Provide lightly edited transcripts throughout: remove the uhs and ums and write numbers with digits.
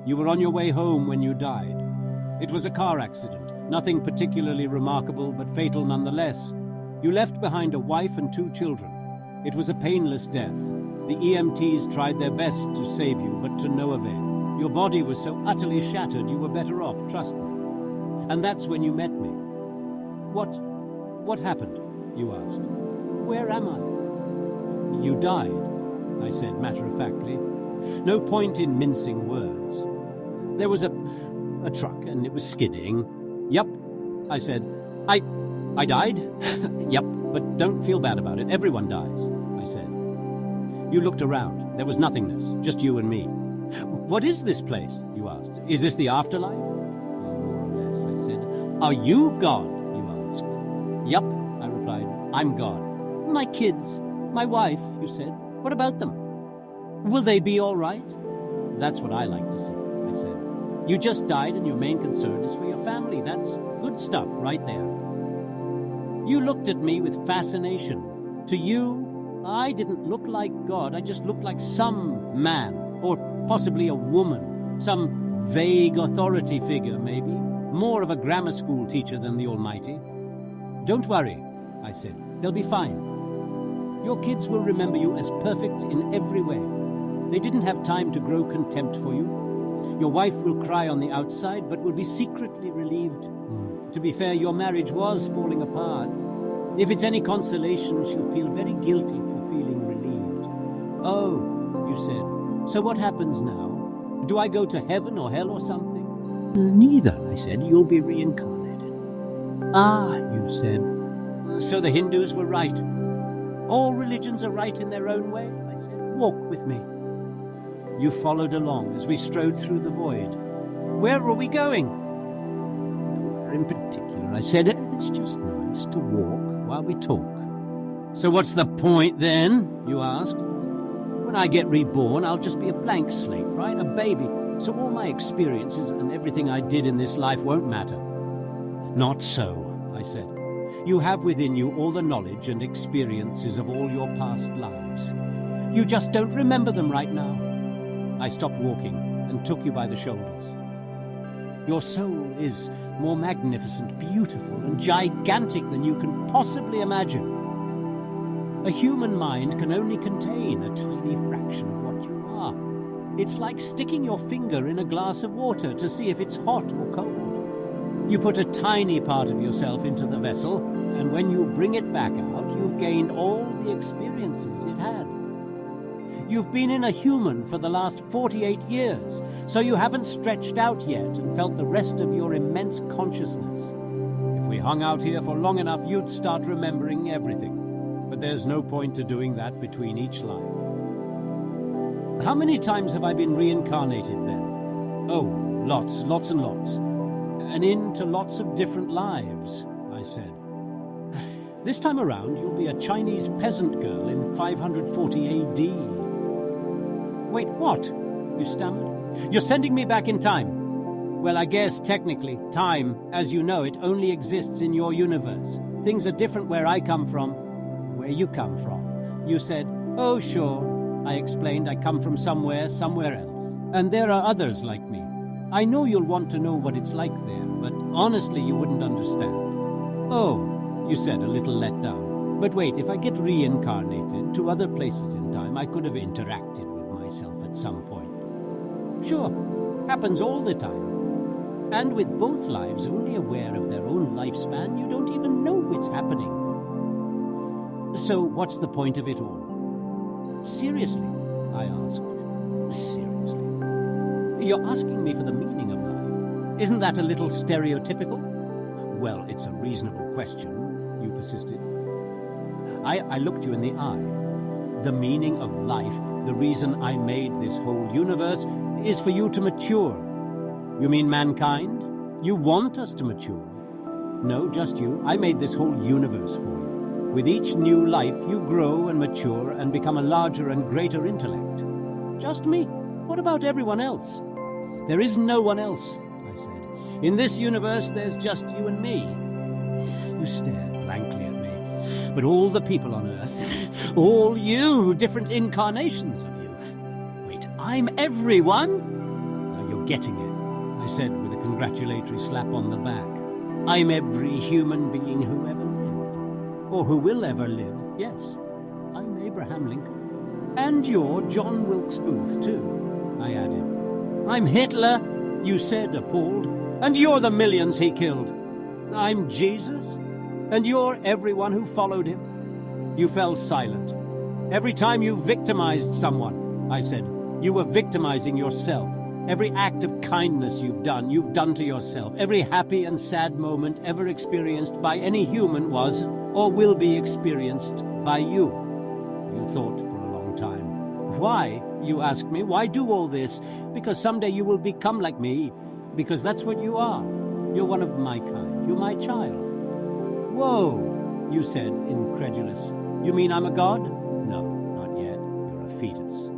You were on your way home when you died. It was a car accident, nothing particularly remarkable, but fatal nonetheless. You left behind a wife and 2 children. It was a painless death. The EMTs tried their best to save you, but to no avail. Your body was so utterly shattered you were better off, trust me. And that's when you met me. What happened? You asked. Where am I? You died, I said matter-of-factly. No point in mincing words. There was a truck and it was skidding. Yup, I said. I died? Yup, but don't feel bad about it. Everyone dies, I said. You looked around. There was nothingness, just you and me. What is this place? You asked. Is this the afterlife? Well, more or less, I said. Are you God? You asked. Yup, I replied. I'm God. My kids, my wife, you said. What about them? Will they be all right? That's what I like to see, I said. You just died and your main concern is for your family. That's good stuff right there. You looked at me with fascination. To you, I didn't look like God. I just looked like some man, or possibly a woman, some vague authority figure, maybe. More of a grammar school teacher than the Almighty. Don't worry, I said. They'll be fine. Your kids will remember you as perfect in every way. They didn't have time to grow contempt for you. Your wife will cry on the outside, but will be secretly relieved. To be fair, your marriage was falling apart. If it's any consolation, she'll feel very guilty for feeling relieved. Oh, you said. So what happens now? Do I go to heaven or hell or something? Neither, I said. You'll be reincarnated. Ah, you said. So the Hindus were right. All religions are right in their own way, I said. Walk with me. You followed along as we strode through the void. Where were we going? Nowhere in particular, I said. It's just nice to walk while we talk. So what's the point then? You asked. When I get reborn, I'll just be a blank slate, right? A baby. So all my experiences and everything I did in this life won't matter. Not so, I said. You have within you all the knowledge and experiences of all your past lives. You just don't remember them right now. I stopped walking and took you by the shoulders. Your soul is more magnificent, beautiful, and gigantic than you can possibly imagine. A human mind can only contain a tiny fraction of what you are. It's like sticking your finger in a glass of water to see if it's hot or cold. You put a tiny part of yourself into the vessel, and when you bring it back out, you've gained all the experiences it had. You've been in a human for the last 48 years, so you haven't stretched out yet and felt the rest of your immense consciousness. If we hung out here for long enough, you'd start remembering everything. But there's no point to doing that between each life. How many times have I been reincarnated then? Oh, lots and lots. And into lots of different lives, I said. This time around, you'll be a Chinese peasant girl in 540 AD. Wait, what? You stammered. You're sending me back in time. Well, I guess, technically, time, as you know it, only exists in your universe. Things are different where I come from, where you come from. You said, oh, sure. I explained, I come from somewhere else. And there are others like me. I know you'll want to know what it's like there, but honestly, you wouldn't understand. Oh, you said, a little let down. But wait, if I get reincarnated to other places in time, I could have interacted with myself at some point. Sure, happens all the time. And with both lives only aware of their own lifespan, you don't even know what's happening. So what's the point of it all? Seriously, I asked. Seriously? You're asking me for the meaning of life. Isn't that a little stereotypical? Well, it's a reasonable question, you persisted. I looked you in the eye. The meaning of life, the reason I made this whole universe, is for you to mature. You mean mankind? You want us to mature. No, just you. I made this whole universe for you. With each new life, you grow and mature and become a larger and greater intellect. Just me. What about everyone else? There is no one else, I said. In this universe, there's just you and me. You stared blankly at me. But all the people on Earth, all you, different incarnations of you. Wait, I'm everyone? Now you're getting it, I said with a congratulatory slap on the back. I'm every human being who ever lived. Or who will ever live, yes. I'm Abraham Lincoln. And you're John Wilkes Booth, too, I added. I'm Hitler, you said, appalled. And you're the millions he killed. I'm Jesus, and you're everyone who followed him. You fell silent. Every time you victimized someone, I said, you were victimizing yourself. Every act of kindness you've done to yourself. Every happy and sad moment ever experienced by any human was or will be experienced by you. You thought for a long time. Why, you ask me, why do all this? Because someday you will become like me. Because that's what you are. You're one of my kind. You're my child. Whoa, you said, incredulous. You mean I'm a god? No, not yet. You're a fetus.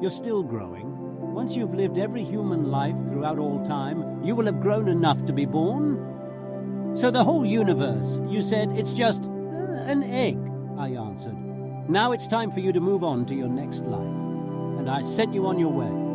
You're still growing. Once you've lived every human life throughout all time, you will have grown enough to be born. So the whole universe, you said, it's just an egg, I answered. Now it's time for you to move on to your next life. And I sent you on your way.